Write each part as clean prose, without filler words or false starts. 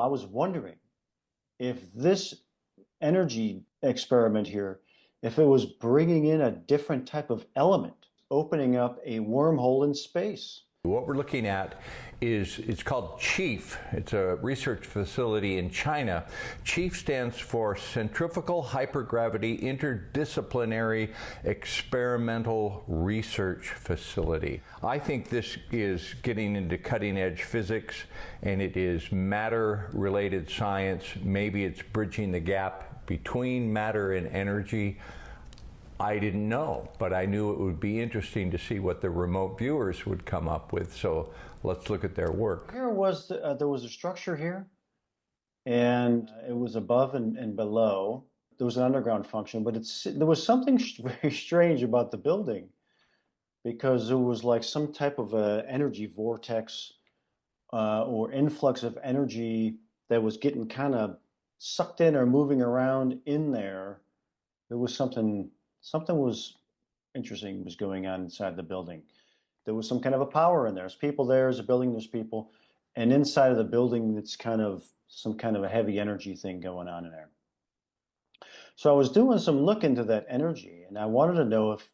was wondering if this energy experiment here, if it was bringing in a different type of element, opening up a wormhole in space. What we're looking at is, it's called CHIEF. It's a research facility in China. CHIEF stands for Centrifugal Hypergravity Interdisciplinary Experimental Research Facility. I think this is getting into cutting edge physics, and it is matter related science. Maybe it's bridging the gap between matter and energy. I didn't know, but I knew it would be interesting to see what the remote viewers would come up with. So let's look at their work. Here was there was a structure here, and it was above and below. There was an underground function, but there was something very strange about the building, because it was like some type of a energy vortex or influx of energy that was getting kind of sucked in or moving around in there. There was something was interesting was going on inside the building. There was some kind of a power in there. There's people there, there's a building, there's people, and inside of the building, it's kind of some kind of a heavy energy thing going on in there. So I was doing some look into that energy, and I wanted to know if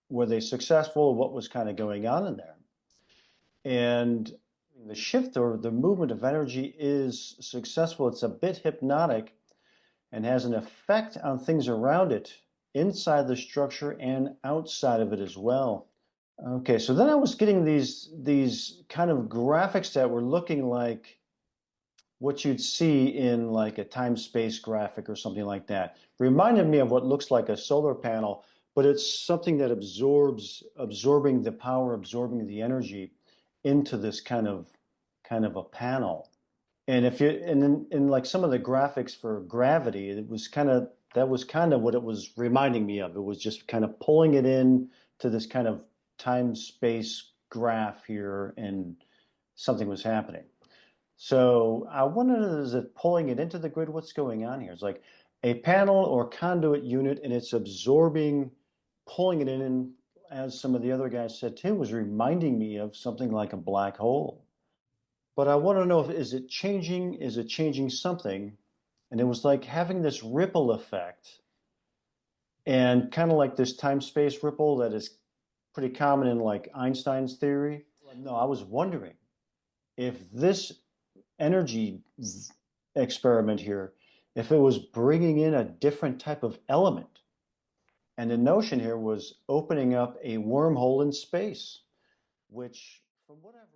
were they successful, what was kind of going on in there. And the shift or the movement of energy is successful. It's a bit hypnotic and has an effect on things around it, inside the structure and outside of it as well. Okay, so then I was getting these kind of graphics that were looking like what you'd see in like a time-space graphic or something like that. Reminded me of what looks like a solar panel, but it's something that absorbing the power, absorbing the energy into this kind of a panel. And if you in like some of the graphics for gravity, that was kind of what it was reminding me of. It was just kind of pulling it in to this kind of time-space graph here, and something was happening. So I wondered, is it pulling it into the grid? What's going on here? It's like a panel or conduit unit, and it's absorbing, pulling it in, and as some of the other guys said too, was reminding me of something like a black hole. But I want to know, is it changing something? And it was like having this ripple effect, and kind of like this time-space ripple that is pretty common in like Einstein's theory. No, I was wondering if this energy experiment here, if it was bringing in a different type of element. And the notion here was opening up a wormhole in space, which from what I've